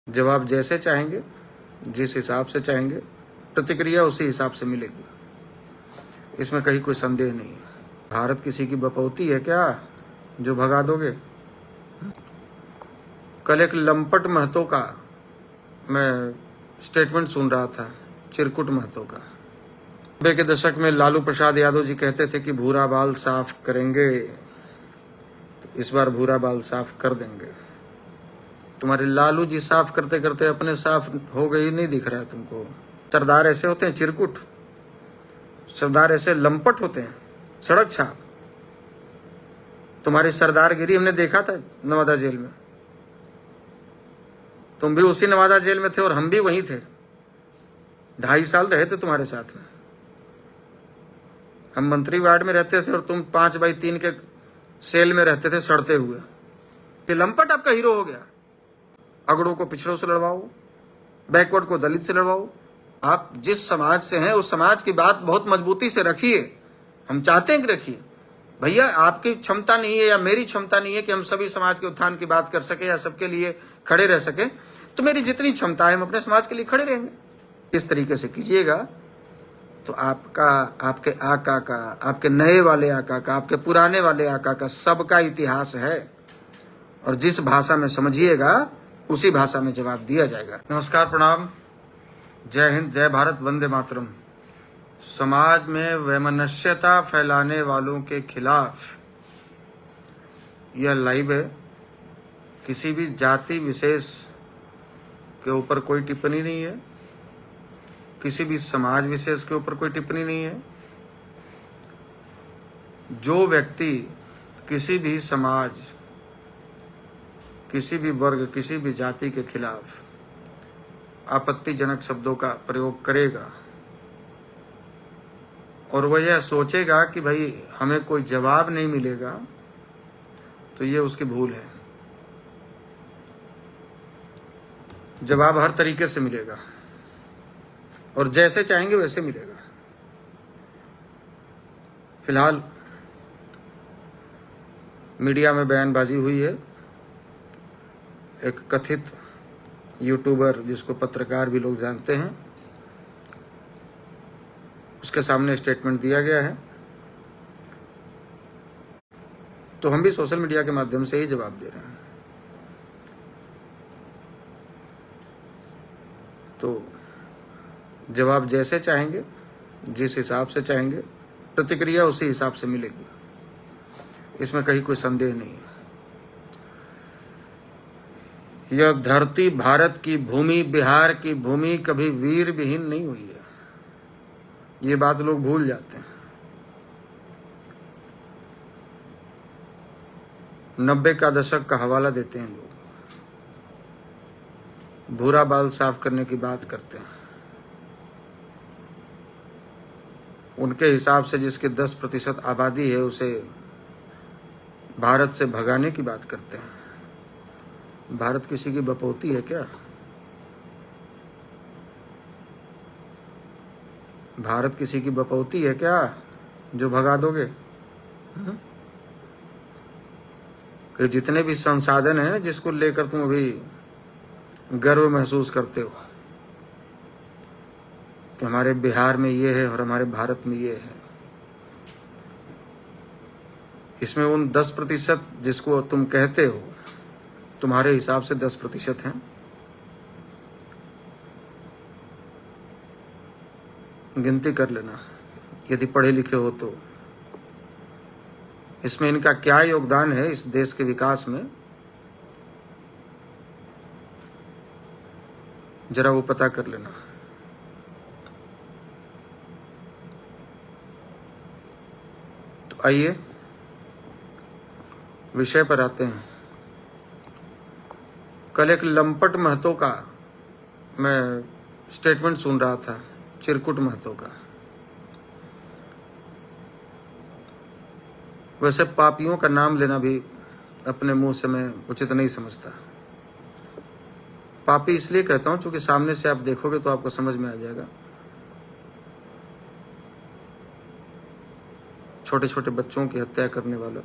जवाब जैसे चाहेंगे, जिस हिसाब से चाहेंगे, प्रतिक्रिया उसी हिसाब से मिलेगी। इसमें कहीं कोई संदेह नहीं है। भारत किसी की बपौती है क्या जो भगा दोगे? कल एक लंपट महतो का मैं स्टेटमेंट सुन रहा था, चिरकुट महतो का। 90 के दशक में लालू प्रसाद यादव जी कहते थे कि भूरा बाल साफ करेंगे, तो इस बार भूरा बाल साफ कर देंगे। तुम्हारे लालू जी साफ करते करते अपने साफ हो गई, नहीं दिख रहा है तुमको? सरदार ऐसे होते हैं, चिरकुट सरदार ऐसे लंपट होते हैं, सड़क छाप। तुम्हारी सरदारगिरी हमने देखा था नवादा जेल में। तुम भी उसी नवादा जेल में थे और हम भी वहीं थे। 2.5 साल रहे थे तुम्हारे साथ में। हम मंत्री वार्ड में रहते थे और तुम 5x3 के सेल में रहते थे सड़ते हुए। ये लंपट आपका हीरो हो गया। अगड़ों को पिछड़ों से लड़वाओ, बैकवर्ड को दलित से लड़वाओ। आप जिस समाज से हैं उस समाज की बात बहुत मजबूती से रखिए। हम चाहते हैं कि रखिए। भैया आपकी क्षमता नहीं है या मेरी क्षमता नहीं है कि हम सभी समाज के उत्थान की बात कर सके या सबके लिए खड़े रह सके। तो मेरी जितनी क्षमता है हम अपने समाज के लिए खड़े रहेंगे। इस तरीके से कीजिएगा तो आपका, आपके आका का, आपके नए वाले आका का, आपके पुराने वाले आका का सबका इतिहास है। और जिस भाषा में समझिएगा उसी भाषा में जवाब दिया जाएगा। नमस्कार, प्रणाम, जय हिंद, जय भारत, वंदे मातरम। समाज में वैमनस्यता फैलाने वालों के खिलाफ यह लाइव है। किसी भी जाति विशेष के ऊपर कोई टिप्पणी नहीं है, किसी भी समाज विशेष के ऊपर कोई टिप्पणी नहीं है। जो व्यक्ति किसी भी समाज, किसी भी वर्ग, किसी भी जाति के खिलाफ आपत्तिजनक शब्दों का प्रयोग करेगा और वह यह सोचेगा कि भाई हमें कोई जवाब नहीं मिलेगा, तो ये उसकी भूल है। जवाब हर तरीके से मिलेगा और जैसे चाहेंगे वैसे मिलेगा। फिलहाल मीडिया में बयानबाजी हुई है। एक कथित यूट्यूबर, जिसको पत्रकार भी लोग जानते हैं, उसके सामने स्टेटमेंट दिया गया है। तो हम भी सोशल मीडिया के माध्यम से ही जवाब दे रहे हैं। तो जवाब जैसे चाहेंगे, जिस हिसाब से चाहेंगे, प्रतिक्रिया उसी हिसाब से मिलेगी। इसमें कहीं कोई संदेह नहीं है। यह धरती, भारत की भूमि, बिहार की भूमि कभी वीर विहीन नहीं हुई है। ये बात लोग भूल जाते हैं। 90 का दशक का हवाला देते हैं लोग, भूरा बाल साफ करने की बात करते हैं। उनके हिसाब से जिसकी 10% आबादी है उसे भारत से भगाने की बात करते हैं। भारत किसी की बपौती है क्या? भारत किसी की बपौती है क्या जो भगा दोगे? ये जितने भी संसाधन हैं जिसको लेकर तुम अभी गर्व महसूस करते हो कि हमारे बिहार में ये है और हमारे भारत में ये है, इसमें उन 10% जिसको तुम कहते हो, तुम्हारे हिसाब से 10% हैं। गिनती कर लेना यदि पढ़े लिखे हो तो। इसमें इनका क्या योगदान है इस देश के विकास में, जरा वो पता कर लेना। तो आइए विषय पर आते हैं। कल एक लंपट महतो का मैं स्टेटमेंट सुन रहा था, चिरकुट महतो का। वैसे पापियों का नाम लेना भी अपने मुंह से मैं उचित नहीं समझता। पापी इसलिए कहता हूं क्योंकि सामने से आप देखोगे तो आपको समझ में आ जाएगा। छोटे छोटे बच्चों की हत्या करने वाला,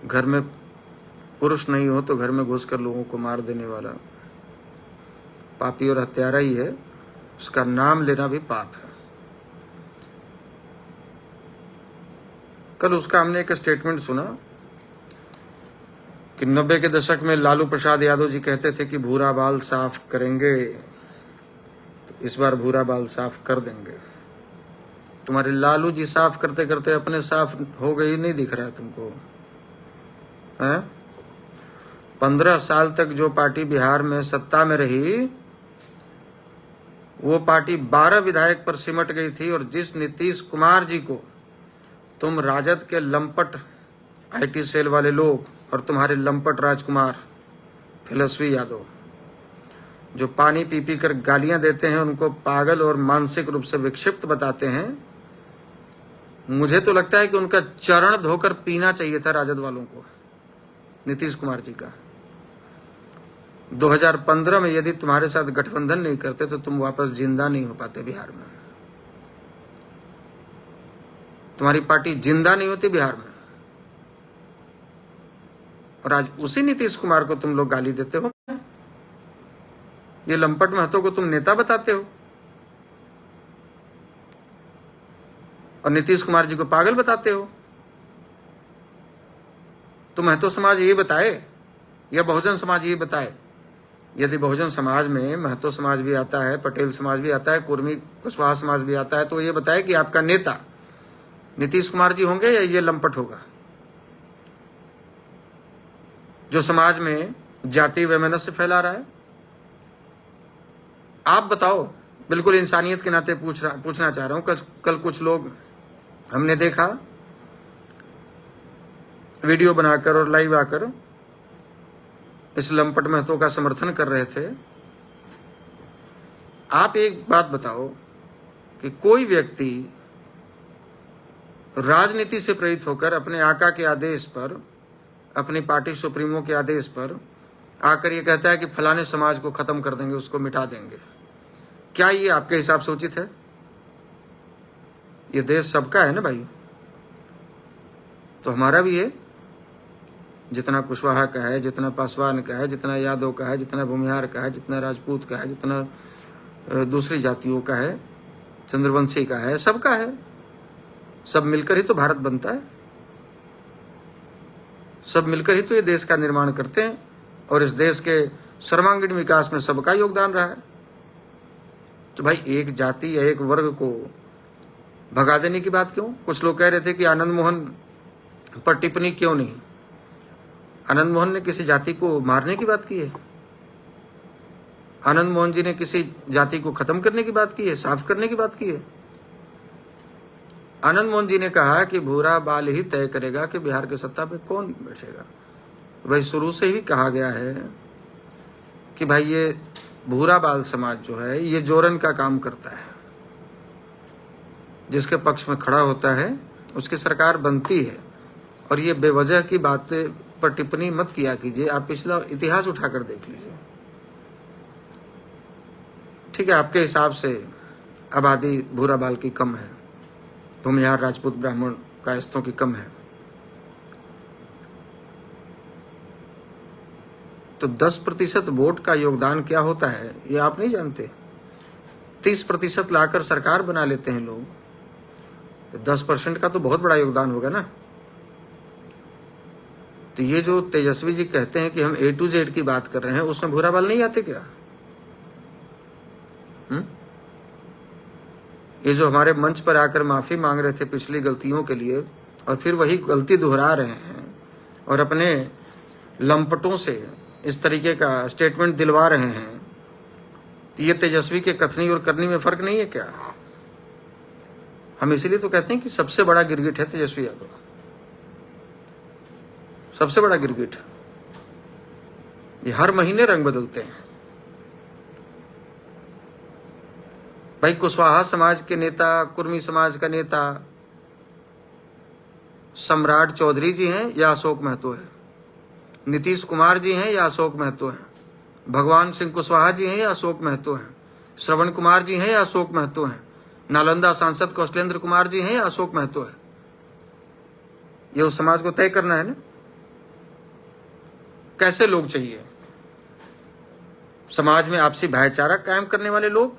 घर में पुरुष नहीं हो तो घर में घुसकर लोगों को मार देने वाला पापी और हत्यारा ही है, उसका नाम लेना भी पाप है। कल उसका हमने एक स्टेटमेंट सुना कि 90 के दशक में लालू प्रसाद यादव जी कहते थे कि भूरा बाल साफ करेंगे, तो इस बार भूरा बाल साफ कर देंगे। तुम्हारे लालू जी साफ करते करते अपने साफ हो गई, नहीं दिख रहा है तुमको? हैं? 15 साल तक जो पार्टी बिहार में सत्ता में रही, वो पार्टी 12 विधायक पर सिमट गई थी। और जिस नीतीश कुमार जी को तुम राजद के लंपट आईटी सेल वाले लोग और तुम्हारे लंपट राजकुमार फिलस्वी यादव जो पानी पी पी कर गालियां देते हैं, उनको पागल और मानसिक रूप से विक्षिप्त बताते हैं, मुझे तो लगता है कि उनका चरण धोकर पीना चाहिए था राजद वालों को, नीतीश कुमार जी का। 2015 में यदि तुम्हारे साथ गठबंधन नहीं करते तो तुम वापस जिंदा नहीं हो पाते बिहार में, तुम्हारी पार्टी जिंदा नहीं होती बिहार में। और आज उसी नीतीश कुमार को तुम लोग गाली देते हो, ये लंपट महतो को तुम नेता बताते हो और नीतीश कुमार जी को पागल बताते हो। तो महतो समाज ये बताए या बहुजन समाज ये बताए? यदि बहुजन समाज में महतो समाज भी आता है, पटेल समाज भी आता है, कुर्मी कुशवाहा समाज भी आता है, तो ये बताए कि आपका नेता नीतीश कुमार जी होंगे या ये लंपट होगा जो समाज में जाति वैमनस्य फैला रहा है? आप बताओ। बिल्कुल इंसानियत के नाते पूछना चाह रहा हूं। कल कुछ लोग हमने देखा वीडियो बनाकर और लाइव आकर इस लंपट महतो का समर्थन कर रहे थे। आप एक बात बताओ कि कोई व्यक्ति राजनीति से प्रेरित होकर अपने आका के आदेश पर, अपनी पार्टी सुप्रीमो के आदेश पर आकर ये कहता है कि फलाने समाज को खत्म कर देंगे, उसको मिटा देंगे, क्या ये आपके हिसाब से उचित है? ये देश सबका है ना भाई, तो हमारा भी है। जितना कुशवाहा का है, जितना पासवान का है, जितना यादव का है, जितना भूमिहार का है, जितना राजपूत का है, जितना दूसरी जातियों का है, चंद्रवंशी का है, सबका है। सब मिलकर ही तो भारत बनता है, सब मिलकर ही तो ये देश का निर्माण करते हैं। और इस देश के सर्वांगीण विकास में सबका योगदान रहा है। तो भाई एक जाति या एक वर्ग को भगा देने की बात क्यों? कुछ लोग कह रहे थे कि आनंद मोहन पर टिप्पणी क्यों नहीं। आनंद मोहन ने किसी जाति को मारने की बात की है? आनंद मोहन जी ने किसी जाति को खत्म करने की बात की है, साफ करने की बात की है? आनंद मोहन जी ने कहा कि भूरा बाल ही तय करेगा कि बिहार की सत्ता पे कौन बैठेगा। भाई शुरू से ही कहा गया है कि भाई ये भूरा बाल समाज जो है ये जोरन का काम करता है, जिसके पक्ष में खड़ा होता है उसकी सरकार बनती है। और ये बेवजह की बातें पर टिप्पणी मत किया कीजिए, आप पिछला इतिहास उठाकर देख लीजिए। ठीक है, आपके हिसाब से आबादी भूरा बाल की कम है, भूमिहार राजपूत ब्राह्मण कायस्थों की कम है, तो 10% वोट का योगदान क्या होता है ये आप नहीं जानते? 30% लाकर सरकार बना लेते हैं लोग, तो 10% का तो बहुत बड़ा योगदान होगा ना। तो ये जो तेजस्वी जी कहते हैं कि हम A to Z की बात कर रहे हैं, उसमें भूरा बाल नहीं आते क्या? ये जो हमारे मंच पर आकर माफी मांग रहे थे पिछली गलतियों के लिए और फिर वही गलती दोहरा रहे हैं और अपने लंपटों से इस तरीके का स्टेटमेंट दिलवा रहे हैं, तो ये तेजस्वी के कथनी और करनी में फर्क नहीं है क्या? हम इसीलिए तो कहते हैं कि सबसे बड़ा गिरगिट है तेजस्वी यादव, सबसे बड़ा गिरगिट। ये हर महीने रंग बदलते हैं। भाई कुशवाहा समाज के नेता, कुर्मी समाज का नेता सम्राट चौधरी जी हैं या अशोक महतो है? नीतीश कुमार जी हैं या अशोक महतो हैं? भगवान सिंह कुशवाहा जी हैं या अशोक महतो हैं? श्रवण कुमार जी हैं या अशोक महतो हैं? नालंदा सांसद कौशलेंद्र कुमार जी हैं या अशोक महतो है? ये उस समाज को तय करना है ना। कैसे लोग चाहिए? समाज में आपसी भाईचारा कायम करने वाले लोग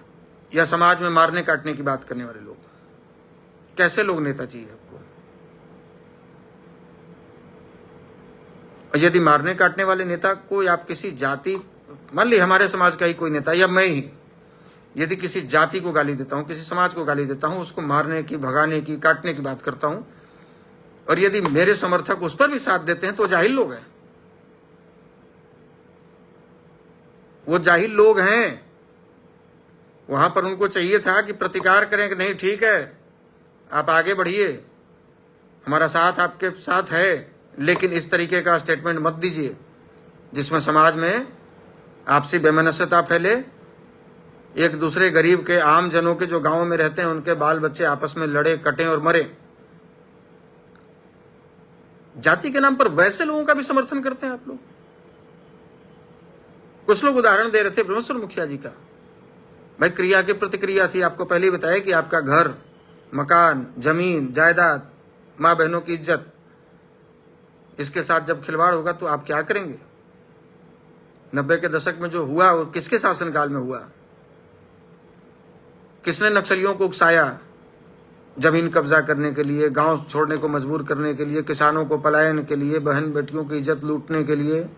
या समाज में मारने काटने की बात करने वाले लोग? कैसे लोग नेता चाहिए आपको? और यदि मारने काटने वाले नेता को आप किसी जाति, मान ली हमारे समाज का ही कोई नेता या मैं ही यदि किसी जाति को गाली देता हूं, किसी समाज को गाली देता हूं, उसको मारने की, भगाने की, काटने की बात करता हूं, और यदि मेरे समर्थक उस पर भी साथ देते हैं तो जाहिल लोग हैं। वो जाहिल लोग हैं। वहां पर उनको चाहिए था कि प्रतिकार करें कि नहीं ठीक है, आप आगे बढ़िए, हमारा साथ आपके साथ है, लेकिन इस तरीके का स्टेटमेंट मत दीजिए जिसमें समाज में आपसी वैमनस्यता फैले, एक दूसरे गरीब के, आम जनों के जो गांवों में रहते हैं उनके बाल बच्चे आपस में लड़े, कटे और मरे। जाति के नाम पर वैसे लोगों का भी समर्थन करते हैं आप लोग। कुछ लोग उदाहरण दे रहे थे ब्रह्मेश्वर मुखिया जी का। भाई क्रिया की प्रतिक्रिया थी। आपको पहले ही बताया कि आपका घर, मकान, जमीन, जायदाद, माँ बहनों की इज्जत, इसके साथ जब खिलवाड़ होगा तो आप क्या करेंगे? 90 के दशक में जो हुआ वो किसके शासनकाल में हुआ? किसने नक्सलियों को उकसाया जमीन कब्जा करने के लिए, गांव छोड़ने को मजबूर करने के लिए, किसानों को पलायन के लिए, बहन बेटियों की इज्जत लूटने के लिए,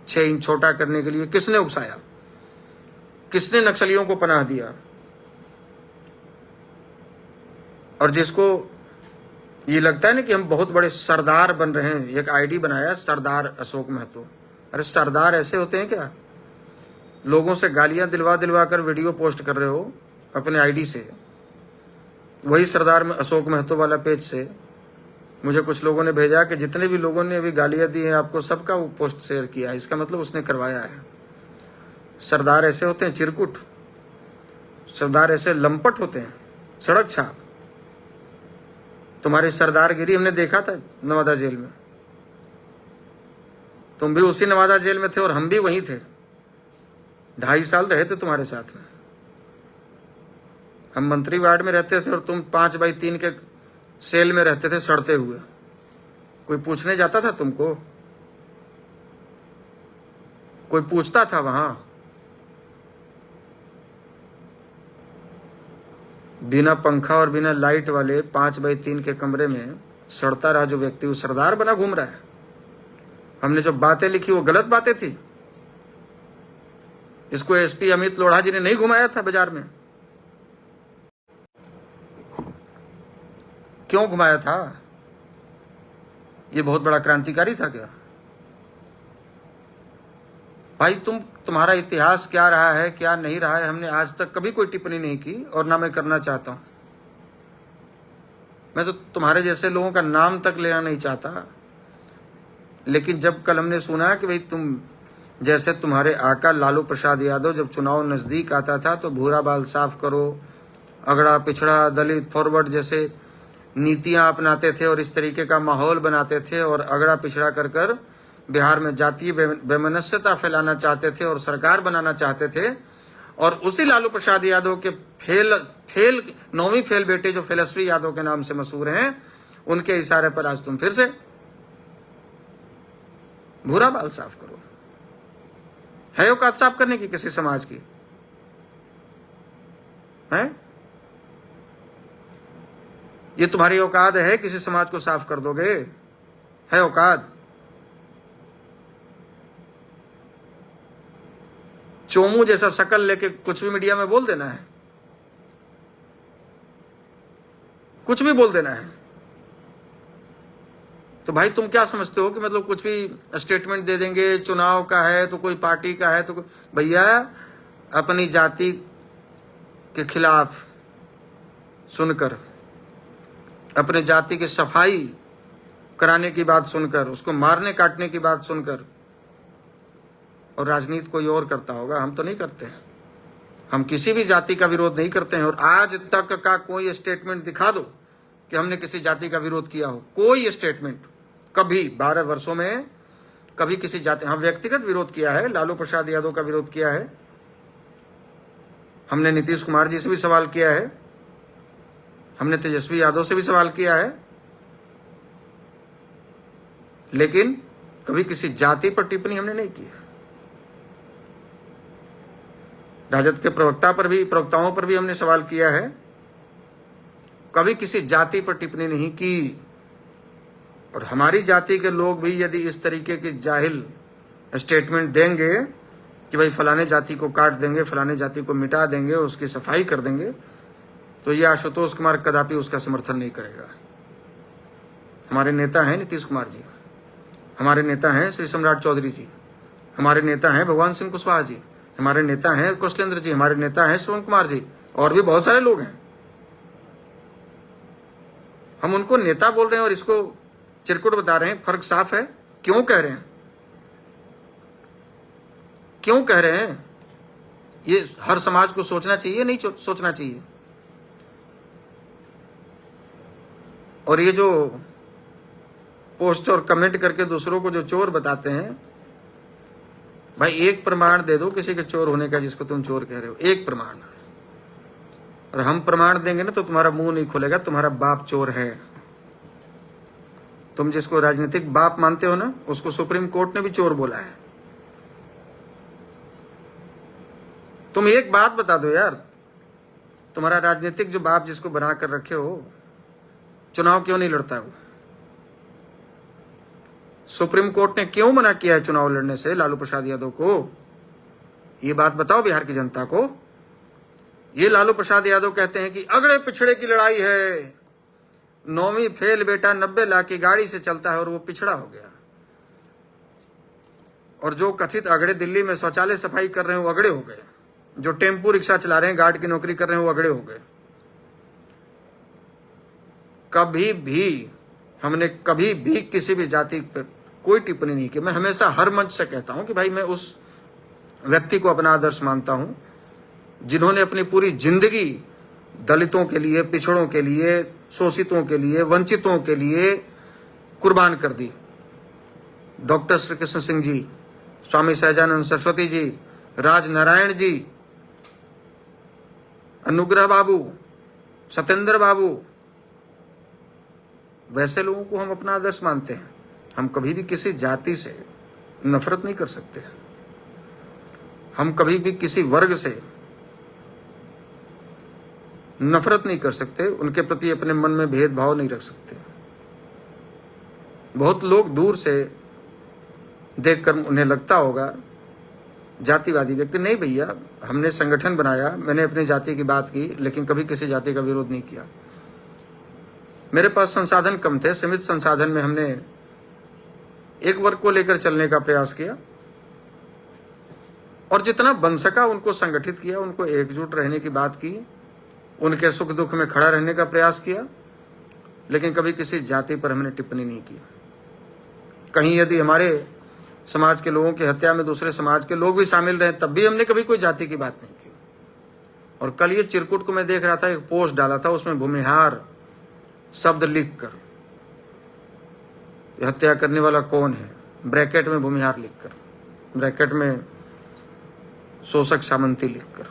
6 इंच छोटा करने के लिए किसने उकसाया? किसने नक्सलियों को पनाह दिया? और जिसको ये लगता है ना कि हम बहुत बड़े सरदार बन रहे हैं, एक आईडी बनाया सरदार अशोक महतो। अरे सरदार ऐसे होते हैं क्या? लोगों से गालियां दिलवा दिलवा कर वीडियो पोस्ट कर रहे हो अपने आईडी से। वही सरदार अशोक महतो वाला पेज से मुझे कुछ लोगों ने भेजा कि जितने भी लोगों ने अभी गालियां दी हैं आपको, सबका वो पोस्ट शेयर किया। इसका मतलब उसने करवाया है। सरदार ऐसे होते हैं चिरकुट, सरदार ऐसे लंपट होते हैं, सड़क छाप। तुम्हारी सरदारगिरी हमने देखा था नवादा जेल में। तुम भी उसी नवादा जेल में थे और हम भी वहीं थे। 2.5 साल रहे थे तुम्हारे साथ में। हम मंत्री वार्ड में रहते थे और तुम 5x3 के सेल में रहते थे सड़ते हुए। कोई पूछने जाता था तुमको? कोई पूछता था वहां? बिना पंखा और बिना लाइट वाले 5x3 के कमरे में सड़ता रहा जो व्यक्ति, वो सरदार बना घूम रहा है। हमने जो बातें लिखी वो गलत बातें थी। इसको एसपी अमित लोढ़ा जी ने नहीं घुमाया था बाजार में। क्यों घुमाया था? ये बहुत बड़ा क्रांतिकारी था क्या? भाई तुम्हारा इतिहास क्या रहा है, क्या नहीं रहा है, हमने आज तक कभी कोई टिप्पणी नहीं की और ना मैं करना चाहता हूं। मैं तो तुम्हारे जैसे लोगों का नाम तक लेना नहीं चाहता। लेकिन जब कल हमने सुना कि भाई तुम जैसे तुम्हारे आका लालू प्रसाद यादव जब चुनाव नजदीक आता था तो भूरा बाल साफ करो, अगड़ा पिछड़ा, दलित, फॉरवर्ड जैसे नीतियां अपनाते थे और इस तरीके का माहौल बनाते थे और अगड़ा पिछड़ा कर कर बिहार में जातीय वैमनस्यता फैलाना चाहते थे और सरकार बनाना चाहते थे। और उसी लालू प्रसाद यादव के फेल 9वीं फेल बेटे जो फेलश्री यादव के नाम से मशहूर हैं, उनके इशारे पर आज तुम फिर से भूरा बाल साफ करो। है औकात साफ करने की किसी समाज की? है ये तुम्हारी औकात है? किसी समाज को साफ कर दोगे? है औकात? चोमू जैसा शकल लेके कुछ भी मीडिया में बोल देना है, कुछ भी बोल देना है। तो भाई तुम क्या समझते हो कि मतलब कुछ भी स्टेटमेंट दे देंगे, चुनाव का है तो कोई पार्टी का है तो भैया अपनी जाति के खिलाफ सुनकर, अपने जाति की सफाई कराने की बात सुनकर, उसको मारने काटने की बात सुनकर, और राजनीति कोई और करता होगा, हम तो नहीं करते। हम किसी भी जाति का विरोध नहीं करते हैं। और आज तक का कोई स्टेटमेंट दिखा दो कि हमने किसी जाति का विरोध किया हो। कोई स्टेटमेंट कभी 12 वर्षों में कभी किसी जाति, हम व्यक्तिगत विरोध किया है, लालू प्रसाद यादव का विरोध किया है, हमने नीतीश कुमार जी से भी सवाल किया है, हमने तेजस्वी यादव से भी सवाल किया है, लेकिन कभी किसी जाति पर टिप्पणी हमने नहीं की। राजद के प्रवक्ताओं पर भी हमने सवाल किया है, कभी किसी जाति पर टिप्पणी नहीं की। और हमारी जाति के लोग भी यदि इस तरीके की जाहिल स्टेटमेंट देंगे कि भाई फलाने जाति को काट देंगे, फलाने जाति को मिटा देंगे, उसकी सफाई कर देंगे, तो ये आशुतोष कुमार कदापि उसका समर्थन नहीं करेगा। हमारे नेता हैं नीतीश कुमार जी, हमारे नेता हैं श्री सम्राट चौधरी जी, हमारे नेता हैं भगवान सिंह कुशवाहा जी, हमारे नेता हैं कौशलेंद्र जी, हमारे नेता हैं श्रवण कुमार जी, और भी बहुत सारे लोग हैं। हम उनको नेता बोल रहे हैं और इसको चिरकुट बता रहे हैं। फर्क साफ है। क्यों कह रहे हैं? क्यों कह रहे हैं? ये हर समाज को सोचना चाहिए, नहीं सोचना चाहिए? और ये जो पोस्ट और कमेंट करके दूसरों को जो चोर बताते हैं, भाई एक प्रमाण दे दो किसी के चोर होने का जिसको तुम चोर कह रहे हो, एक प्रमाण। और हम प्रमाण देंगे ना तो तुम्हारा मुंह नहीं खुलेगा, तुम्हारा बाप चोर है। तुम जिसको राजनीतिक बाप मानते हो ना, उसको सुप्रीम कोर्ट ने भी चोर बोला है। तुम एक बात बता दो यार, तुम्हारा राजनीतिक जो बाप जिसको बना कर रखे हो, चुनाव क्यों नहीं लड़ता है वो? सुप्रीम कोर्ट ने क्यों मना किया है चुनाव लड़ने से लालू प्रसाद यादव को? ये बात बताओ बिहार की जनता को। ये लालू प्रसाद यादव कहते हैं कि अगड़े पिछड़े की लड़ाई है, 9वीं फेल बेटा 90 लाख की गाड़ी से चलता है और वो पिछड़ा हो गया। और जो कथित अगड़े दिल्ली में शौचालय सफाई कर रहे हैं वो अगड़े हो गए, जो टेम्पू रिक्शा चला रहे हैं, गार्ड की नौकरी कर रहे हैं, वो अगड़े हो गए। हमने कभी भी किसी भी जाति पर कोई टिप्पणी नहीं की। मैं हमेशा हर मंच से कहता हूं कि भाई मैं उस व्यक्ति को अपना आदर्श मानता हूं जिन्होंने अपनी पूरी जिंदगी दलितों के लिए, पिछड़ों के लिए, शोषितों के लिए, वंचितों के लिए कुर्बान कर दी। डॉक्टर श्री कृष्ण सिंह जी, स्वामी सहजानंद सरस्वती जी, राज नारायण जी, अनुग्रह बाबू, सत्येंद्र बाबू, वैसे लोगों को हम अपना आदर्श मानते हैं। हम कभी भी किसी जाति से नफरत नहीं कर सकते, हम कभी भी किसी वर्ग से नफरत नहीं कर सकते, उनके प्रति अपने मन में भेदभाव नहीं रख सकते। बहुत लोग दूर से देखकर उन्हें लगता होगा जातिवादी व्यक्ति। नहीं भैया, हमने संगठन बनाया, मैंने अपनी जाति की बात की, लेकिन कभी किसी जाति का विरोध नहीं किया। मेरे पास संसाधन कम थे, सीमित संसाधन में हमने एक वर्ग को लेकर चलने का प्रयास किया और जितना बन सका उनको संगठित किया, उनको एकजुट रहने की बात की, उनके सुख दुख में खड़ा रहने का प्रयास किया, लेकिन कभी किसी जाति पर हमने टिप्पणी नहीं की। कहीं यदि हमारे समाज के लोगों की हत्या में दूसरे समाज के लोग भी शामिल रहे, तब भी हमने कभी कोई जाति की बात नहीं की। और कल ये चिरकुट को मैं देख रहा था, एक पोस्ट डाला था, उसमें भूमिहार शब्द लिखकर, हत्या करने वाला कौन है, ब्रैकेट में भूमिहार लिखकर, ब्रैकेट में शोषक सामंती लिखकर।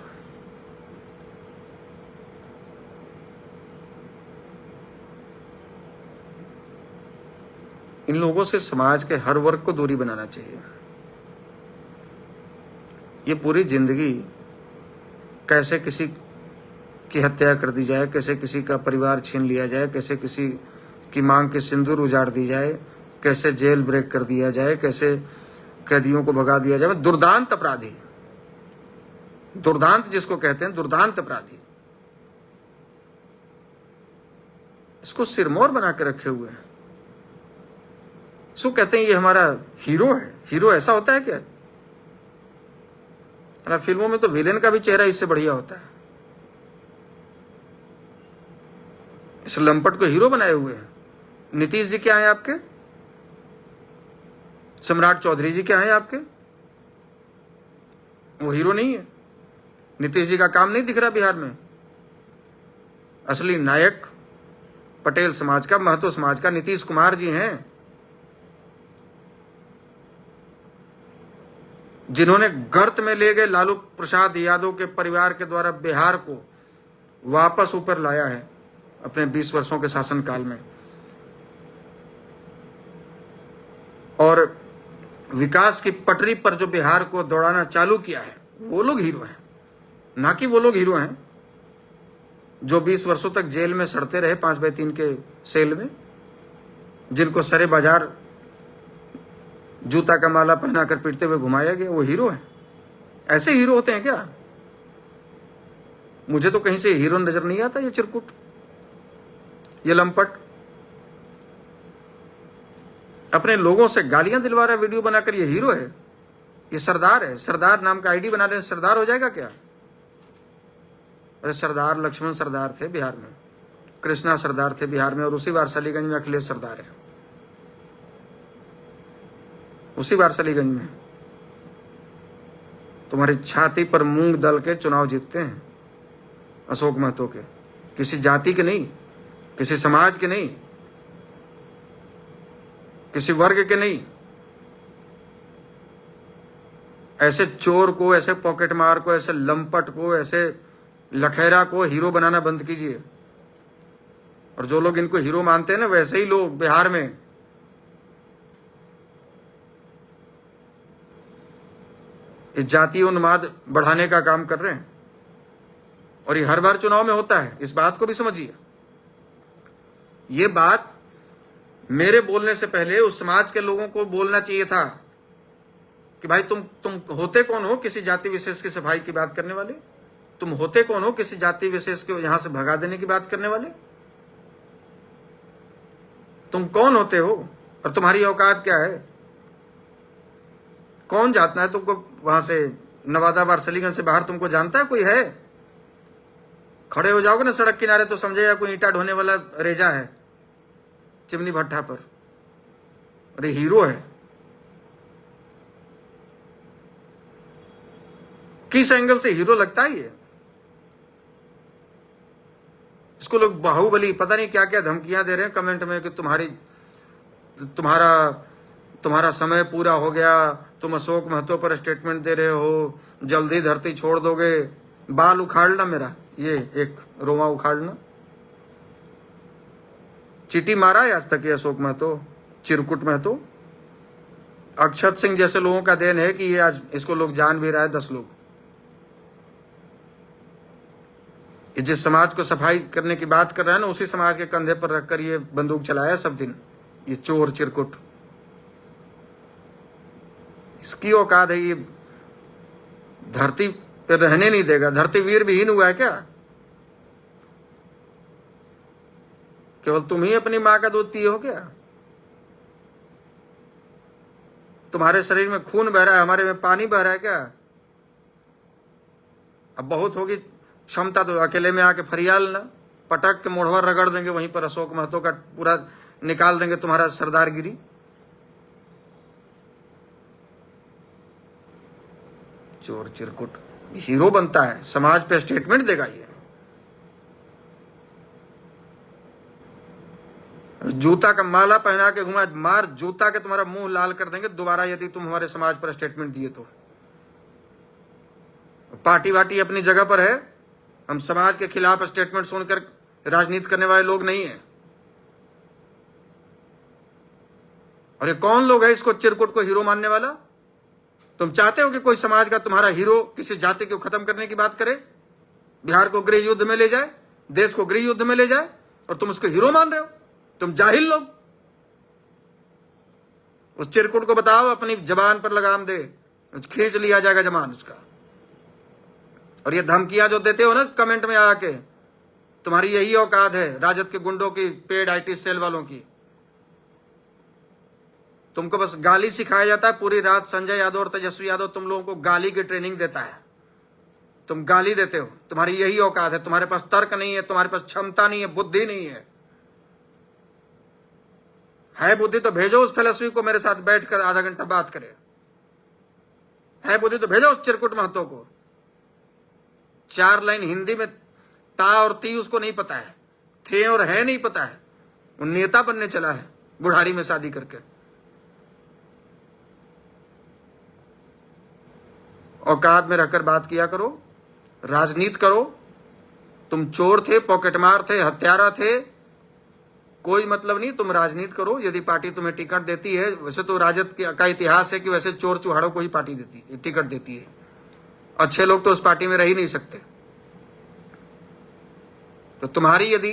इन लोगों से समाज के हर वर्ग को दूरी बनाना चाहिए। ये पूरी जिंदगी कैसे किसी की हत्या कर दी जाए, कैसे किसी का परिवार छीन लिया जाए, कैसे किसी की मांग के सिंदूर उजाड़ दी जाए, कैसे जेल ब्रेक कर दिया जाए, कैसे कैदियों को भगा दिया जाए। दुर्दांत अपराधी, दुर्दांत जिसको कहते हैं, दुर्दांत अपराधी, इसको सिरमौर बना के रखे हुए हैं। इसको कहते हैं ये हमारा हीरो है। हीरो ऐसा होता है क्या? फिल्मों में तो विलेन का भी चेहरा इससे बढ़िया होता है। इस लंपट को हीरो बनाए हुए हैं। नीतीश जी क्या है आपके? सम्राट चौधरी जी क्या है आपके? वो हीरो नहीं है। नीतीश जी का काम नहीं दिख रहा बिहार में। असली नायक पटेल समाज का, महतो समाज का नीतीश कुमार जी हैं, जिन्होंने गर्त में ले गए लालू प्रसाद यादव के परिवार के द्वारा बिहार को वापस ऊपर लाया है अपने 20 वर्षों के शासनकाल में। और विकास की पटरी पर जो बिहार को दौड़ाना चालू किया है, वो लोग हीरो हैं, ना कि वो लोग हीरो हैं जो 20 वर्षों तक जेल में सड़ते रहे 5/3 के सेल में, जिनको सरे बाजार जूता का माला पहनाकर पीटते हुए घुमाया गया। वो हीरो है? ऐसे हीरो होते हैं क्या? मुझे तो कहीं से हीरो नजर नहीं आता। ये चिरकुट, ये लंपट अपने लोगों से गालियां दिलवा रहा है वीडियो बनाकर, ये हीरो है? ये सरदार है? सरदार नाम का आईडी बना रहे, सरदार हो जाएगा क्या? अरे सरदार लक्ष्मण सरदार थे बिहार में, कृष्णा सरदार थे बिहार में, और उसी वारसलीगंज में अखिलेश सरदार है, उसी वारसलीगंज में। तुम्हारी छाती पर मूंग दल के चुनाव जीतते हैं अशोक महतो के, किसी जाति के नहीं, किसी समाज के नहीं, किसी वर्ग के नहीं। ऐसे चोर को, ऐसे पॉकेट मार को, ऐसे लंपट को, ऐसे लखेरा को हीरो बनाना बंद कीजिए। और जो लोग इनको हीरो मानते हैं ना, वैसे ही लोग बिहार में इस जातीय उन्माद बढ़ाने का काम कर रहे हैं। और ये हर बार चुनाव में होता है, इस बात को भी समझिए। ये बात मेरे बोलने से पहले उस समाज के लोगों को बोलना चाहिए था कि भाई तुम होते कौन हो किसी जाति विशेष की सफाई की बात करने वाले? तुम होते कौन हो किसी जाति विशेष को यहां से भगा देने की बात करने वाले? तुम कौन होते हो और तुम्हारी औकात क्या है? कौन जानता है तुमको? वहां से नवादा वारसलीगंज से बाहर तुमको जानता है कोई है? खड़े हो जाओगे ना सड़क किनारे तो समझेगा कोई ईंटा ढोने वाला रेजा है चिमनी भट्ठा पर। अरे हीरो है। किस एंगल से हीरो लगता है ये? इसको लोग बाहुबली पता नहीं क्या क्या धमकियां दे रहे हैं कमेंट में कि तुम्हारा समय पूरा हो गया, तुम अशोक महतो पर स्टेटमेंट दे रहे हो, जल्दी धरती छोड़ दोगे। बाल उखाड़ना मेरा, ये एक रोमा उखाड़ना। चीटी मारा है आज तक ये अशोक महतो, चिरकुट महतो? अक्षत सिंह जैसे लोगों का देन है कि ये आज इसको लोग जान भी रहा है, 10 लोग। जिस समाज को सफाई करने की बात कर रहा है ना, उसी समाज के कंधे पर रखकर ये बंदूक चलाया सब दिन, ये चोर चिरकुट। इसकी औकात है, ये धरती पे रहने नहीं देगा। धरती वीर विहीन हुआ है क्या? केवल तुम ही अपनी मां का दूध पिए हो क्या? तुम्हारे शरीर में खून बह रहा है, हमारे में पानी बह रहा है क्या? अब बहुत होगी क्षमता तो अकेले में आके फरियाल ना, पटक के मोढ़वा रगड़ देंगे, वहीं पर अशोक महतो का पूरा निकाल देंगे तुम्हारा सरदारगिरी। चोर चिरकुट हीरो बनता है, समाज पे स्टेटमेंट देगा ये। जूता का माला पहना के घुमा, मार जूता के तुम्हारा मुंह लाल कर देंगे दोबारा यदि तुम हमारे समाज पर स्टेटमेंट दिए तो। पार्टी वार्टी अपनी जगह पर है, हम समाज के खिलाफ स्टेटमेंट सुनकर राजनीति करने वाले लोग नहीं है। और ये कौन लोग है इसको चिरकुट को हीरो मानने वाला? तुम चाहते हो कि कोई समाज का तुम्हारा हीरो किसी जाति को खत्म करने की बात करे, बिहार को गृह युद्ध में ले जाए, देश को गृह युद्ध में ले जाए, और तुम उसको हीरो मान रहे हो? तुम जाहिल लोग। उस चिरकुट को बताओ अपनी जबान पर लगाम दे, खींच लिया जाएगा जबान उसका। और ये धमकियां जो देते हो ना कमेंट में आके, तुम्हारी यही औकात है राजद के गुंडों की, पेड आईटी सेल वालों की। तुमको बस गाली सिखाया जाता है पूरी रात। संजय यादव और तेजस्वी यादव तुम लोगों को गाली की ट्रेनिंग देता है, तुम गाली देते हो। तुम्हारी यही औकात है, तुम्हारे पास तर्क नहीं है, तुम्हारे पास क्षमता नहीं है, बुद्धि नहीं है। बुद्धि तो भेजो उस फिलॉसफी को मेरे साथ बैठकर आधा घंटा बात करे। है बुद्धि तो भेजो उस चिरकुट महतो को। 4 लाइन हिंदी में ता और ती उसको नहीं पता है, थे और है नहीं पता है। वो नेता बनने चला है बुढ़ारी में शादी करके। औकात में रहकर बात किया करो, राजनीति करो। तुम चोर थे, पॉकेटमार थे, हत्यारा थे, कोई मतलब नहीं, तुम राजनीति करो। यदि पार्टी तुम्हें टिकट देती है, वैसे तो राजद का इतिहास है कि वैसे चोर चुहाड़ों को ही पार्टी देती है, टिकट देती है। अच्छे लोग तो उस पार्टी में रह ही नहीं सकते। तो तुम्हारी यदि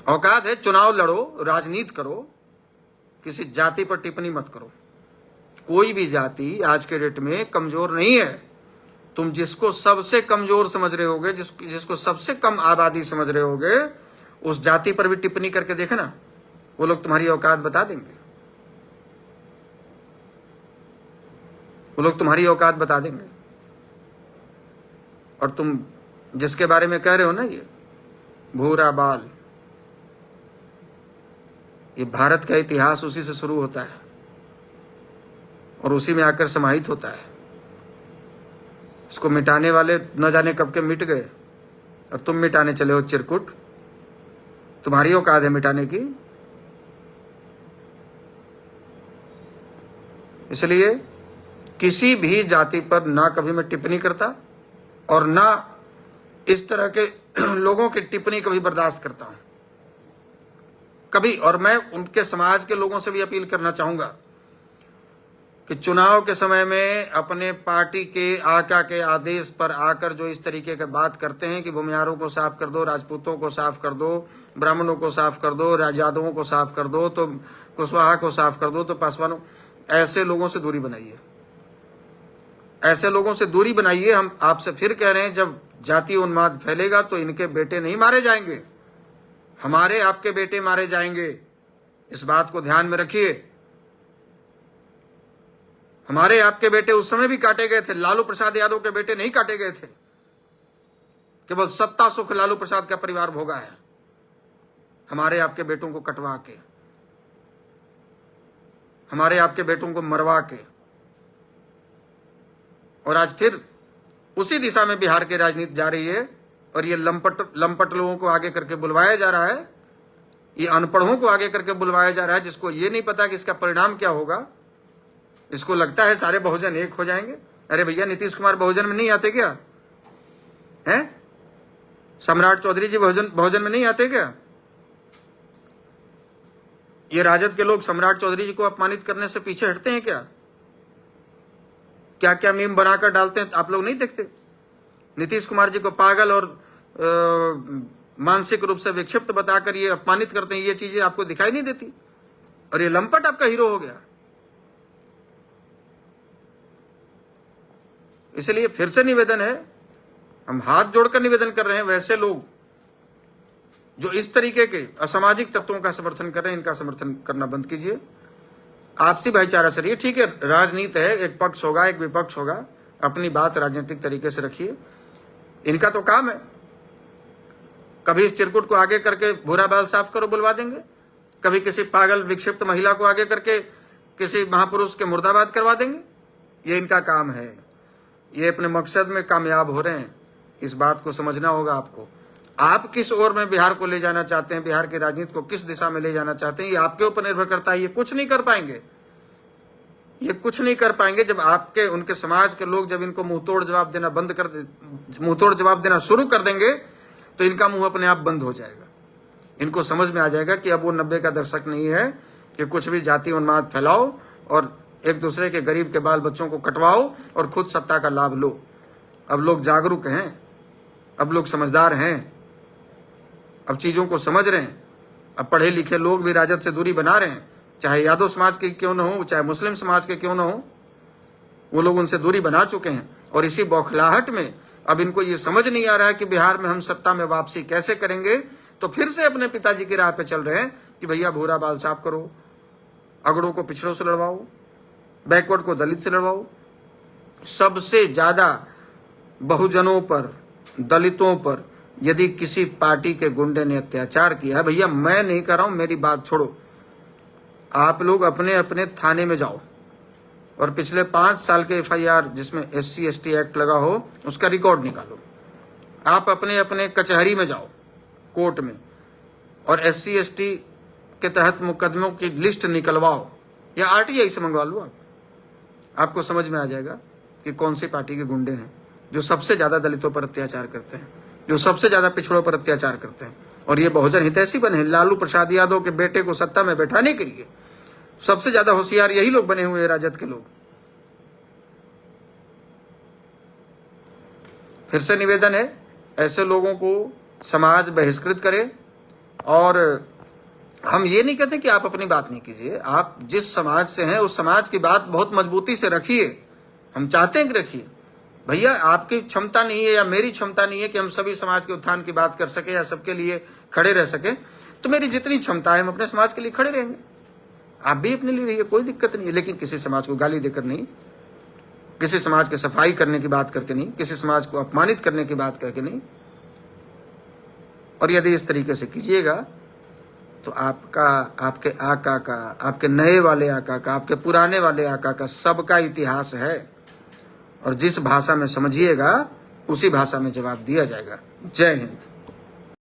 औकात है, चुनाव लड़ो, राजनीति करो, किसी जाति पर टिप्पणी मत करो। कोई भी जाति आज के डेट में कमजोर नहीं है। तुम जिसको सबसे कमजोर समझ रहे होगे, जिसको सबसे कम आबादी समझ रहे होगे, उस जाति पर भी टिप्पणी करके देखना, वो लोग तुम्हारी औकात बता देंगे। वो लोग तुम्हारी औकात बता देंगे। और तुम जिसके बारे में कह रहे हो ना, ये भूरा बाल, ये भारत का इतिहास उसी से शुरू होता है और उसी में आकर समाहित होता है। इसको मिटाने वाले न जाने कब के मिट गए और तुम मिटाने चले हो चिरकुट। तुम्हारी औकात है मिटाने की। इसलिए किसी भी जाति पर ना कभी मैं टिप्पणी करता और ना इस तरह के लोगों की टिप्पणी कभी बर्दाश्त करता हूं कभी। और मैं उनके समाज के लोगों से भी अपील करना चाहूंगा कि चुनाव के समय में अपने पार्टी के आका के आदेश पर आकर जो इस तरीके की बात करते हैं कि भूमिहारों को साफ कर दो, राजपूतों को साफ कर दो, ब्राह्मणों को साफ कर दो, यादवों को साफ कर दो, तो कुशवाहा को साफ कर दो, तो पासवानों, ऐसे लोगों से दूरी बनाइए। ऐसे लोगों से दूरी बनाइए। हम आपसे फिर कह रहे हैं, जब जातीय उन्माद फैलेगा तो इनके बेटे नहीं मारे जाएंगे, हमारे आपके बेटे मारे जाएंगे। इस बात को ध्यान में रखिए। हमारे आपके बेटे उस समय भी काटे गए थे, लालू प्रसाद यादव के बेटे नहीं काटे गए थे। केवल सत्ता सुख लालू प्रसाद का परिवार भोगा है, हमारे आपके बेटों को कटवा के, हमारे आपके बेटों को मरवा के। और आज फिर उसी दिशा में बिहार की राजनीति जा रही है और ये लंपट लोगों को आगे करके बुलवाया जा रहा है, ये अनपढ़ों को आगे करके बुलवाया जा रहा है, जिसको ये नहीं पता कि इसका परिणाम क्या होगा। इसको लगता है सारे बहुजन एक हो जाएंगे। अरे भैया, नीतीश कुमार बहुजन में नहीं आते क्या? हैं? सम्राट चौधरी जी बहुजन में नहीं आते क्या? ये राजद के लोग सम्राट चौधरी जी को अपमानित करने से पीछे हटते हैं क्या? क्या क्या मीम बनाकर डालते हैं, आप लोग नहीं देखते? नीतीश कुमार जी को पागल और मानसिक रूप से विक्षिप्त बताकर ये अपमानित करते हैं। ये चीजें आपको दिखाई नहीं देती और ये लंपट आपका हीरो हो गया। इसलिए फिर से निवेदन है, हम हाथ जोड़कर निवेदन कर रहे हैं, वैसे लोग जो इस तरीके के असामाजिक तत्वों का समर्थन कर रहे हैं, इनका समर्थन करना बंद कीजिए। आपसी भाईचारा से रहिए। ठीक है, राजनीति है, एक पक्ष होगा, एक विपक्ष होगा, अपनी बात राजनीतिक तरीके से रखिए। इनका तो काम है, कभी इस चिरकुट को आगे करके भूरा बाल साफ करो बुलवा देंगे, कभी किसी पागल विक्षिप्त महिला को आगे करके किसी महापुरुष के मुर्दाबाद करवा देंगे। ये इनका काम है। ये अपने मकसद में कामयाब हो रहे हैं, इस बात को समझना होगा आपको। आप किस ओर में बिहार को ले जाना चाहते हैं, बिहार की राजनीति को किस दिशा में ले जाना चाहते हैं, ये आपके ऊपर निर्भर करता है। ये कुछ नहीं कर पाएंगे, ये कुछ नहीं कर पाएंगे जब आपके उनके समाज के लोग जब इनको मुंहतोड़ जवाब देना मुंहतोड़ जवाब देना शुरू कर देंगे तो इनका मुंह अपने आप बंद हो जाएगा। इनको समझ में आ जाएगा कि अब वो 90 का दशक नहीं है कि कुछ भी जाति उन्माद फैलाओ और एक दूसरे के गरीब के बाल बच्चों को कटवाओ और खुद सत्ता का लाभ लो। अब लोग जागरूक हैं, अब लोग समझदार हैं, अब चीजों को समझ रहे हैं। अब पढ़े लिखे लोग भी राजद से दूरी बना रहे हैं, चाहे यादव समाज के क्यों न हो, चाहे मुस्लिम समाज के क्यों न हो, वो लोग उनसे दूरी बना चुके हैं। और इसी बौखलाहट में अब इनको ये समझ नहीं आ रहा है कि बिहार में हम सत्ता में वापसी कैसे करेंगे, तो फिर से अपने पिताजी की राह पे चल रहे हैं कि भैया भूरा बाल साफ करो, अगड़ों को पिछड़ों से लड़वाओ, बैकवर्ड को दलित से लड़वाओ। सबसे ज्यादा बहुजनों पर, दलितों पर यदि किसी पार्टी के गुंडे ने अत्याचार किया है, भैया मैं नहीं कर रहा हूं, मेरी बात छोड़ो, आप लोग अपने अपने थाने में जाओ और पिछले 5 साल के FIR जिसमें SC ST एक्ट लगा हो उसका रिकॉर्ड निकालो। आप अपने अपने कचहरी में जाओ, कोर्ट में, और SC ST के तहत मुकदमों की लिस्ट निकलवाओ या RTI से मंगवा लो। आपको समझ में आ जाएगा कि कौन सी पार्टी के गुंडे हैं जो सबसे ज्यादा दलितों पर अत्याचार करते हैं, जो सबसे ज्यादा पिछड़ों पर अत्याचार करते हैं। और ये बहुजन हितैषी बने हैं। लालू प्रसाद यादव के बेटे को सत्ता में बैठाने के लिए सबसे ज्यादा होशियार यही लोग बने हुए हैं, राजद के लोग। फिर से निवेदन है, ऐसे लोगों को समाज बहिष्कृत करे। और हम ये नहीं कहते कि आप अपनी बात नहीं कीजिए, आप जिस समाज से हैं उस समाज की बात बहुत मजबूती से रखिए, हम चाहते हैं कि रखिए। भैया आपकी क्षमता नहीं है या मेरी क्षमता नहीं है कि हम सभी समाज के उत्थान की बात कर सके या सबके लिए खड़े रह सके, तो मेरी जितनी क्षमता है हम अपने समाज के लिए खड़े रहेंगे, आप भी अपने लिए रहिए, कोई दिक्कत नहीं है। लेकिन किसी समाज को गाली देकर नहीं, किसी समाज की सफाई करने की बात करके नहीं, किसी समाज को अपमानित करने की बात करके नहीं। और यदि इस तरीके से कीजिएगा तो आपका, आपके आका का, आपके नए वाले आका का, आपके पुराने वाले आका का सबका इतिहास है, और जिस भाषा में समझिएगा उसी भाषा में जवाब दिया जाएगा। जय हिंद।